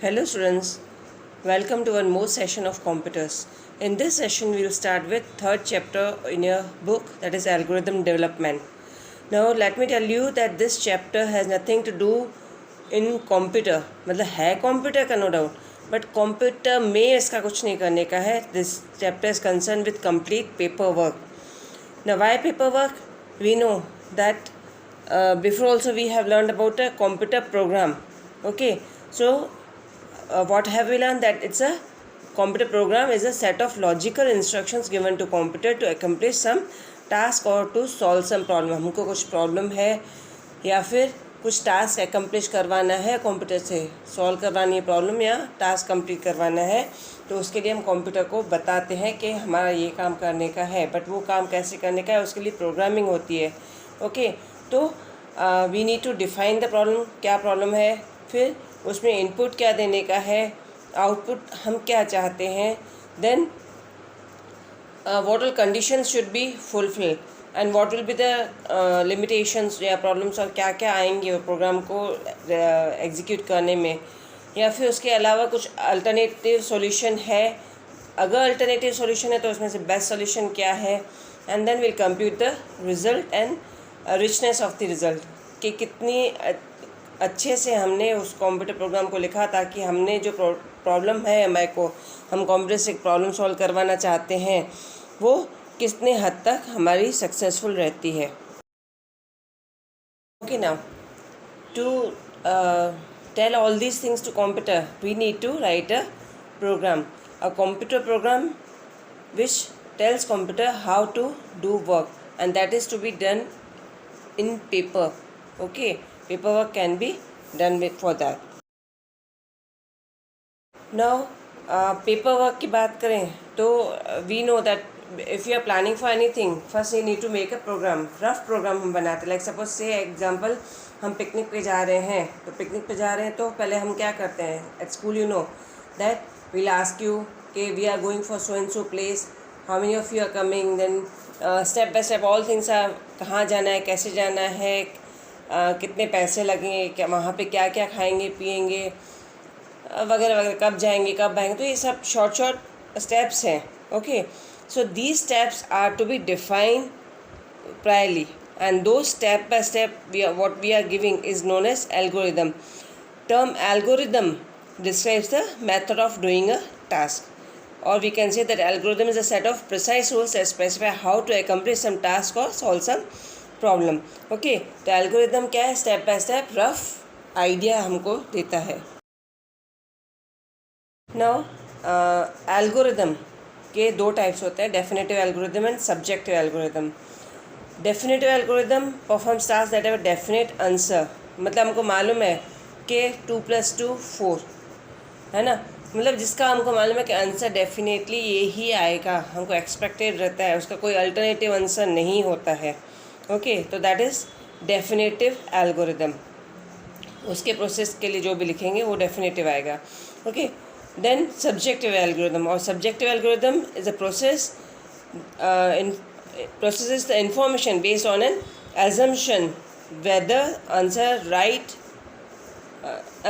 Hello students, welcome to one more session of computers. In this session we will start with third chapter in your book, that is algorithm development. Now let me tell you that this chapter has nothing to do in computer. मतलब है computer का no doubt, but computer में इसका कुछ नहीं करने का है. This chapter is concerned with complete paperwork. Now why paperwork? We know that before also we have learned about a computer program. Okay, so what have we learned? That it's a computer program is a set of logical instructions given to computer to accomplish some task or to solve some problem. हमको कुछ problem है या फिर कुछ task accomplish करवाना है, computer से solve करवानी है प्रॉब्लम या टास्क कंप्लीट करवाना है, तो उसके लिए हम कंप्यूटर को बताते हैं कि हमारा ये काम करने का है. बट वो काम कैसे करने का है उसके लिए प्रोग्रामिंग होती है. ओके, तो we need to define the problem, क्या प्रॉब्लम है, फिर उसमें इनपुट क्या देने का है, आउटपुट हम क्या चाहते हैं, then what all conditions should be fulfil and what will be the limitations या प्रॉब्लम्स और क्या क्या आएंगे प्रोग्राम को एग्जीक्यूट करने में, या फिर उसके अलावा कुछ अल्टरनेटिव सॉल्यूशन है. अगर अल्टरनेटिव सॉल्यूशन है तो उसमें से बेस्ट सॉल्यूशन क्या है, and then will compute the result and richness of the result, कि कितनी अच्छे से हमने उस कंप्यूटर प्रोग्राम को लिखा ताकि हमने जो प्रॉब्लम है हमारे को हम कंप्यूटर से प्रॉब्लम सॉल्व करवाना चाहते हैं वो कितने हद तक हमारी सक्सेसफुल रहती है. Okay, now to tell all these things to computer we need to write a program, a computer program which tells computer how to do work, and that is to be done in paper. Okay, paperwork can be done with for that. Now paperwork की बात करें तो we know that if you are planning for anything, first you need to make a program, rough program हम बनाते हैं. Like suppose say example, हम picnic पे जा रहे हैं, तो पिकनिक पे जा रहे हैं तो पहले हम क्या करते हैं at school, you know that we'll ask you कि we are going for so and so place, how many of you are coming, then step by step all things are, कहाँ जाना है, कैसे जाना है, कितने पैसे लगेंगे, क्या वहाँ पे क्या क्या खाएंगे पिएंगे वगैरह वगैरह, कब जाएंगे कब आएंगे, तो ये सब शॉर्ट शॉर्ट स्टेप्स हैं. Okay, so these steps are to be defined priorly, and those step by step what we are giving is known as algorithm. Term algorithm describes the method of doing a task, or we can say that algorithm is a set of precise rules that specify how to accomplish some task or solve some problem. Okay, तो algorithm क्या है, step by step rough idea हमको देता है. Now algorithm के दो types होते हैं, definitive algorithm and subjective algorithm. Definitive algorithm performs task that have a definite answer, मतलब हमको मालूम है कि 2+2 4 है ना, मतलब जिसका हमको मालूम है कि आंसर डेफिनेटली ये ही आएगा, हमको एक्सपेक्टेड रहता है, उसका कोई अल्टरनेटिव आंसर नहीं होता है. ओके, तो दैट इज़ डेफिनेटिव एल्गोरिदम. उसके प्रोसेस के लिए जो भी लिखेंगे वो डेफिनेटिव आएगा. Okay, then subjective algorithm, or subjective algorithm is a processes the information based on an assumption whether answer right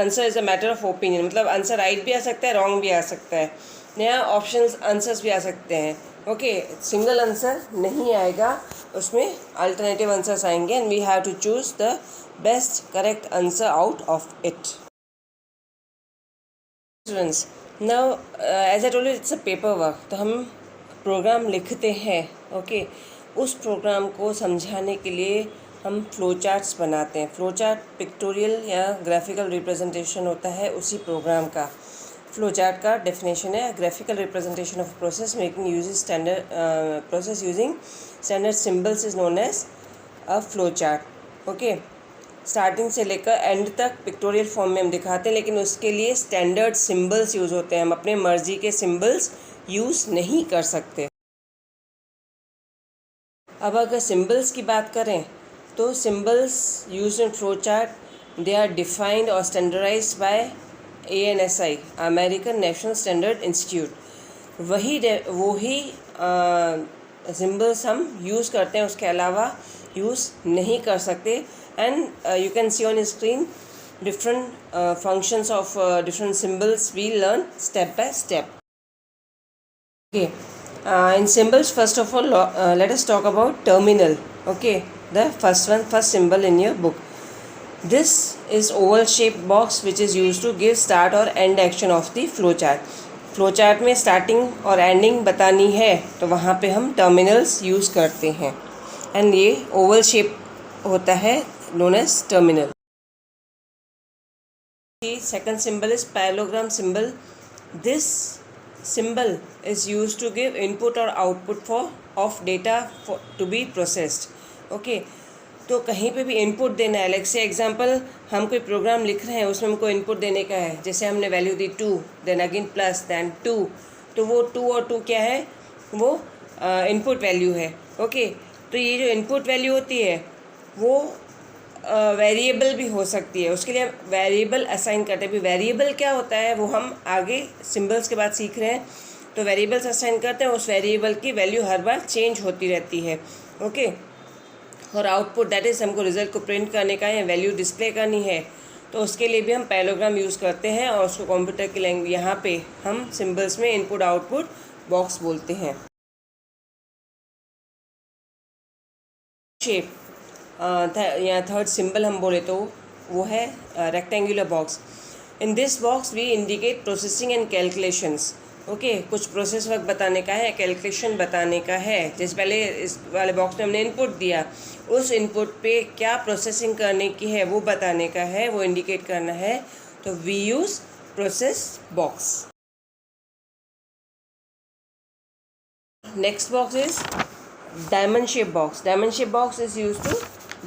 answer is a matter of opinion, मतलब answer right भी आ सकता है, रॉन्ग भी आ सकता है, नया ऑप्शंस आंसर्स भी आ सकते हैं. ओके, सिंगल आंसर नहीं आएगा, उसमें अल्टरनेटिव आंसर्स आएंगे, and we have to choose the best correct answer out of it. Students, now as I told you it's a paper work, तो हम प्रोग्राम लिखते हैं. ओके, उस प्रोग्राम को समझाने के लिए हम फ्लो चार्ट्स बनाते हैं. फ्लो चार्ट पिक्टोरियल या ग्राफिकल रिप्रेजेंटेशन होता है उसी प्रोग्राम का. फ्लो चार्ट का डेफिनेशन है graphical representation of process making using standard process using standard symbols is known as a flow chart. Okay, starting से लेकर एंड तक पिक्टोरियल फॉर्म में हम दिखाते हैं, लेकिन उसके लिए स्टैंडर्ड सिंबल्स यूज़ होते हैं, हम अपने मर्जी के सिंबल्स यूज़ नहीं कर सकते. अब अगर सिंबल्स की बात करें तो symbols used in flow chart they are defined और standardised by ANSI, American National Standard Institute. वही सिंबल्स हम यूज़ करते हैं, उसके अलावा यूज़ नहीं कर सकते. And you can see on your screen different functions of different symbols we learn step by step. Okay, in symbols, first of all, let us talk about terminal. Okay, the first symbol in your book. This is oval shaped box which is used to give start or end action of the flow chart. Flow chart में starting और ending बतानी है तो वहाँ पे हम terminals use करते हैं, एंड ये ओवल शेप होता है, known as terminal. Second symbol is parallelogram symbol. This symbol is used to give input or output for of data for to be processed. Okay, तो कहीं पे भी इनपुट देना है. लाइक से एग्जांपल, हम कोई प्रोग्राम लिख रहे हैं, उसमें हमको इनपुट देने का है. जैसे हमने वैल्यू दी 2, देन अगेन प्लस, देन 2, तो वो 2 और 2 क्या है, वो इनपुट वैल्यू है. ओके, तो ये जो इनपुट वैल्यू होती है वो वेरिएबल भी हो सकती है. उसके लिए हम वेरिएबल असाइन करते हैं. वेरिएबल क्या होता है वो हम आगे सिंबल्स के बाद सीख रहे हैं. तो वेरिएबल्स असाइन करते हैं, उस वेरिएबल की वैल्यू हर बार चेंज होती रहती है. ओके, और आउटपुट दैट इज़ हमको रिजल्ट को प्रिंट करने का है, वैल्यू डिस्प्ले करनी है, तो उसके लिए भी हम पैरेललोग्राम यूज़ करते हैं. और उसको कंप्यूटर की लैंग्वेज यहाँ पे हम सिंबल्स में इनपुट आउटपुट बॉक्स बोलते हैं. शेप यहाँ थर्ड सिंबल हम बोले तो वो है rectangular box. In this box we indicate processing and calculations. Okay, कुछ प्रोसेस वर्क बताने का है, कैलकुलेशन बताने का है. जैसे पहले इस वाले बॉक्स में हमने इनपुट दिया, उस इनपुट पे क्या प्रोसेसिंग करने की है वो बताने का है, वो इंडिकेट करना है. तो we use process box. Next box is diamond shape box. Diamond shape box is use to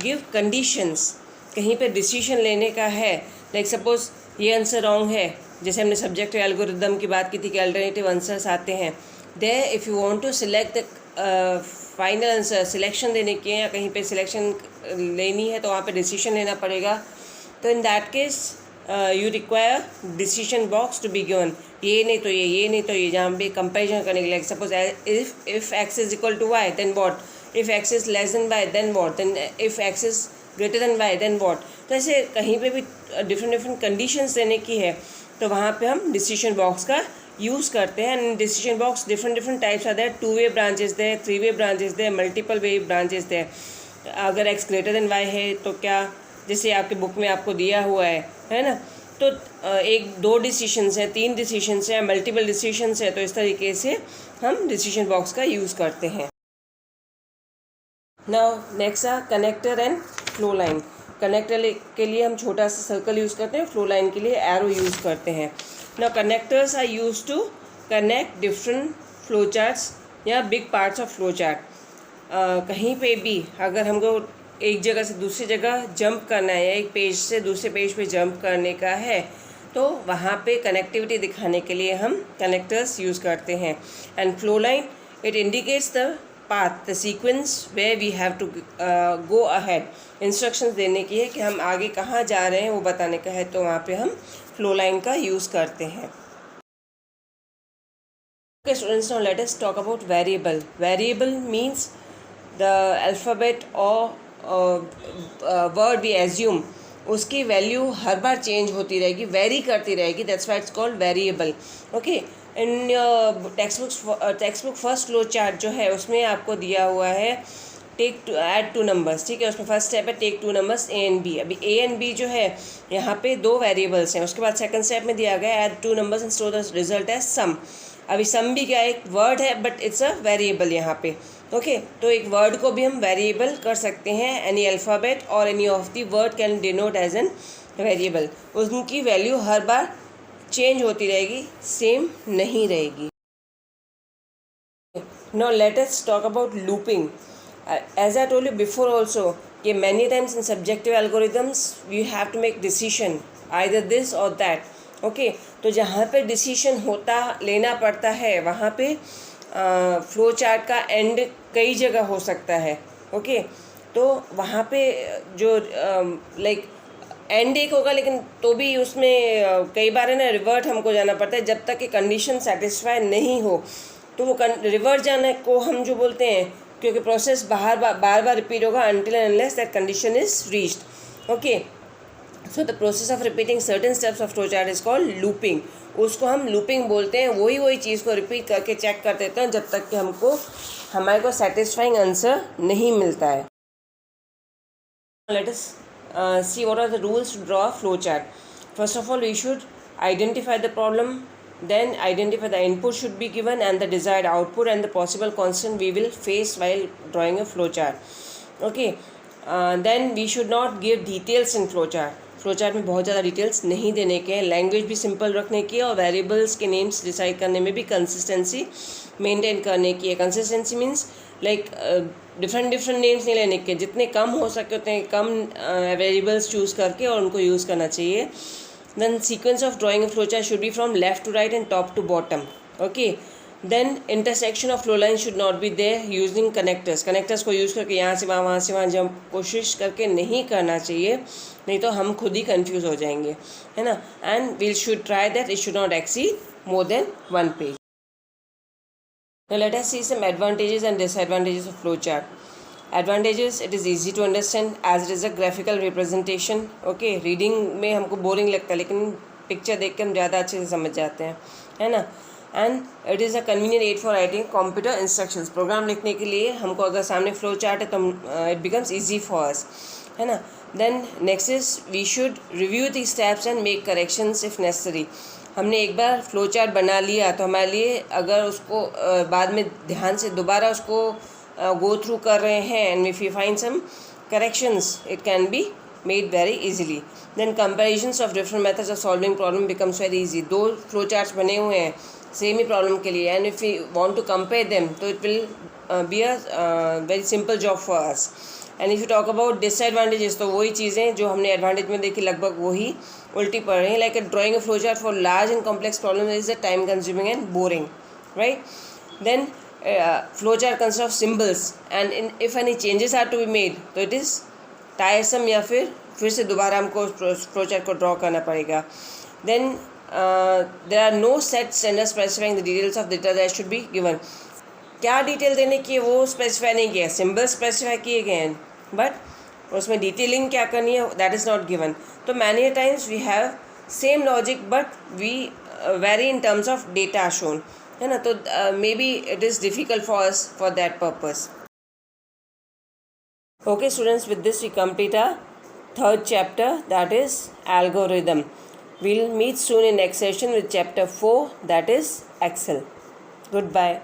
give conditions. कहीं पे डिसीजन लेने का है. लाइक सपोज ये आंसर रॉन्ग है, जैसे हमने सब्जेक्टिव एल्गोरिदम की बात की थी कि अल्टरनेटिव आंसर्स आते हैं. They if you want to select the final answer, selection देने की है या कहीं पे सिलेक्शन लेनी है तो वहाँ पे डिसीजन लेना पड़ेगा. तो in that case you require decision box to be given. ये नहीं तो ये नहीं तो ये, जहाँ पे कंपेरिजन करने के लिए. Suppose if x is equal to y then what, if x is less than y then what, then if x is greater than y then what. तो ऐसे कहीं पे भी डिफरेंट कंडीशंस देने की है तो वहाँ पे हम डिसीजन बॉक्स का यूज़ करते हैं. And decision box different types are there. Two way branches there, 3-वे branches there, multiple way branches there. अगर एक्स ग्रेटर देन वाई है तो क्या, जैसे आपके बुक में आपको दिया हुआ है ना, तो 1-2 डिसीशंस हैं, 3 डिसीशंस हैं, मल्टीपल डिसीशंस हैं. तो इस तरीके से हम डिसीजन बॉक्स का यूज़ करते हैं. Now next a connector and flow line. Connector के लिए हम छोटा सा सर्कल यूज़ करते हैं, फ्लो लाइन के लिए एरो यूज़ करते हैं. Now connectors are used to connect different flow charts या big parts of flow chart. कहीं पे भी अगर हमको एक जगह से दूसरी जगह जंप करना है या एक पेज से दूसरे पेज पे जंप करने का है तो वहाँ पे कनेक्टिविटी दिखाने के लिए हम कनेक्टर्स यूज़ करते हैं. And flow line, it indicates the path, the sequence way we have to go ahead. Instructions देने की है कि हम आगे कहाँ जा रहे हैं वो बताने का है, तो वहाँ पे हम फ्लो लाइन का यूज़ करते हैं. Okay students, now let us talk about variable. Variable means the alphabet or word we assume, उसकी वैल्यू हर बार चेंज होती रहेगी, वेरी करती रहेगी. That's why it's called variable. Okay, in text book first flow chart जो है उसमें आपको दिया हुआ है ऐड 2 नंबर्स. ठीक है, उसमें फर्स्ट स्टेप है take 2 numbers A and B. अभी ए एंड बी जो है यहाँ पे 2 वेरिएबल्स हैं. उसके बाद सेकंड स्टेप में दिया गया add 2 numbers and store the result as sum. अभी सम भी क्या एक वर्ड है बट इट्स अ वेरिएबल यहाँ पे. ओके, तो एक वर्ड को भी हम वेरिएबल कर सकते हैं. एनी अल्फ़ाबेट और any of the word can denote as an variable. उनकी वैल्यू हर बार चेंज होती रहेगी, सेम नहीं रहेगी. Now let us talk about looping. As I told you before also कि many times in subjective algorithms you have to make decision either this और that. Okay, तो जहाँ पे डिसीजन होता लेना पड़ता है वहाँ पे फ्लो चार्ट का एंड कई जगह हो सकता है. ओके, तो वहाँ पे जो लाइक एंड एक होगा लेकिन तो भी उसमें कई बार है ना रिवर्ट हमको जाना पड़ता है जब तक कि कंडीशन सेटिस्फाई नहीं हो. तो वो रिवर्ट जाने को हम जो बोलते हैं, क्योंकि प्रोसेस बार बार रिपीट होगा until and unless that condition is reached. Okay, so the process of repeating certain steps of flow chart is called looping. उसको हम लूपिंग बोलते हैं. वही चीज़ को रिपीट करके चेक कर देते हैं जब तक कि हमारे को सेटिस्फाइंग आंसर नहीं मिलता है. Let us see what are the rules to draw a flow chart. First of all, we should identify the problem, then identify the input should be given and the desired output and the possible constant we will face while drawing a flow chart. Okay, then we should not give details in flow chart. Flow chart में बहुत ज़्यादा details नहीं देने के हैं. Language भी simple रखने की है और वेरिएबल्स के नेम्स डिसाइड करने में भी कंसिस्टेंसी मेंटेन करने की है. Consistency means like different names नहीं लेने के. जितने कम हो सके उतने कम वेरिएबल्स चूज़ करके और उनको यूज़ करना चाहिए. Then sequence of drawing flow chart should be from left to right and top to bottom. Okay, then intersection of flow line should not be there using connectors को use करके यहाँ से वहाँ जब कोशिश करके नहीं करना चाहिए, नहीं तो हम खुद ही कंफ्यूज हो जाएंगे, है ना. And we should try that it should not exceed more than 1 page. Now let us see some advantages and disadvantages of flowchart. Advantages: it is easy to understand as it is a graphical representation. Okay, reading में हमको boring लगता है लेकिन picture देख के हम ज़्यादा अच्छे से समझ जाते हैं, है ना. And it is a convenient aid for writing computer instructions. Program लिखने के लिए हमको अगर सामने फ्लो चार्ट है तो it becomes easy for us, है ना. Then next is we should review the steps and make corrections if necessary. हमने एक बार फ्लो चार्ट बना लिया तो हमारे लिए अगर उसको बाद में ध्यान से दोबारा उसको गो थ्रू कर रहे हैं and if you find some corrections it can be made very easily. Then comparisons of different methods of solving problem becomes very easy. 2 flow charts बने हुए हैं सेम ही प्रॉब्लम के लिए and if you want to compare them तो it will be a very simple job for us. And if you talk about disadvantages तो वही चीज़ें जो हमने एडवांटेज में देखी लगभग वही उल्टी पड़ रही हैं. Like drawing a flow chart for large and complex problem is a time consuming and boring, right. Then flow chart consist of symbols and if any changes are to be made तो it is tiresome या फिर से दोबारा हमको flow chart को draw करना पड़ेगा. Then there are no set standard specifying the details of data that should be given. क्या डिटेल देने की है वो स्पेसिफाई नहीं किया. सिम्बल स्पेसिफाई किए गए हैं बट उसमें डिटेलिंग क्या करनी है दैट इज़ नॉट गिवन. तो many times we have same logic but we vary in terms of data shown, है ना. तो maybe it is difficult for us for that purpose. Okay students, with this we complete our 3rd chapter, that is algorithm. We'll meet soon in next session with chapter 4, that is Excel. Goodbye.